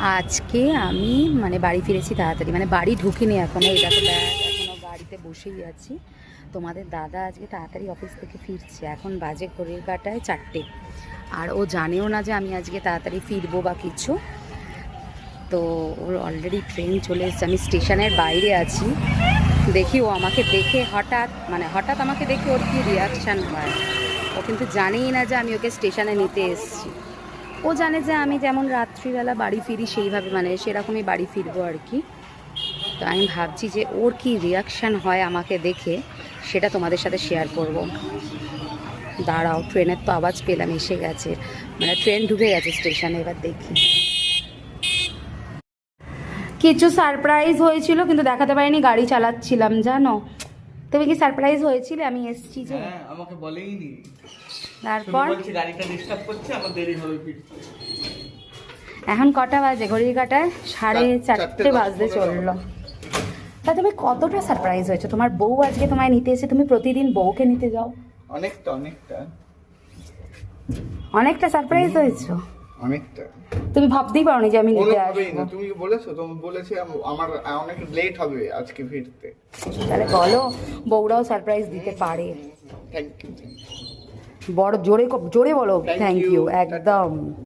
আজকে আমি মানে বাড়ি ফিরেছি তাড়াতাড়ি, মানে বাড়ি ঢুকিনি এখনো, এই দেখো ব্যাগ এখনো গাড়িতে বসেই আছি। তোমাদের দাদা আজকে তাড়াতাড়ি অফিস থেকে ফিরছে, এখন বাজে ঘড়ির কাঁটায় 4টে। আর ও জানেও না যে আমি আজকে তাড়াতাড়ি ফিরবো বা কিছু। তো ওর অলরেডি ট্রেন চলে এসেছে, আমি স্টেশনের বাইরে আছি। দেখি ও আমাকে দেখে হঠাৎ আমাকে দেখে ওর কী রিয়াকশান হয়। ও কিন্তু জানেই না যে আমি ওকে স্টেশনে নিতে এসেছি। ও জানে যে আমি যেমন রাত্রিবেলা বাড়ি ফিরি সেইভাবে, মানে সেরকমই বাড়ি ফিরবো আর কি। তো আমি ভাবছি যে ওর কি রিয়াকশান হয় আমাকে দেখে, সেটা তোমাদের সাথে শেয়ার করব। দাঁড়াও, ট্রেনের তো আওয়াজ পেলাম, এসে গেছে, মানে ট্রেন ঢুকে গেছে স্টেশনে। এবার দেখি। কিছু সারপ্রাইজ হয়েছিল কিন্তু দেখাতে পারিনি, গাড়ি চালাচ্ছিলাম জানো। তুমি কি সারপ্রাইজ হয়েছিলে আমি এসেছি যে? হ্যাঁ, আমাকে বলেইনি। তারপর বলছি গাড়িটা ডিস্টার্ব করছে, আমার দেরি হবে ফিরতে। এখন কটা বাজে ঘড়ির কাঁটায়? 4:30 বাজতে চললো। তা তুমি কতটা সারপ্রাইজ হয়েছে? তোমার বউ আজকে তোমায় নিতে এসে, তুমি প্রতিদিন বউকে নিতে যাও। অনেকটা সারপ্রাইজ হয়েছো। অনেকটা। তুমি ভাবতেই পারোনি যে আমি নিতে আসবো। তুমি বলেছো আমার অনেক লেট হবে আজকে ফিরতে। তাহলে বলো, বউরাও সারপ্রাইজ দিতে পারে। Thank you. বড় জোরে জোরে বলো থ্যাংক ইউ, একদম।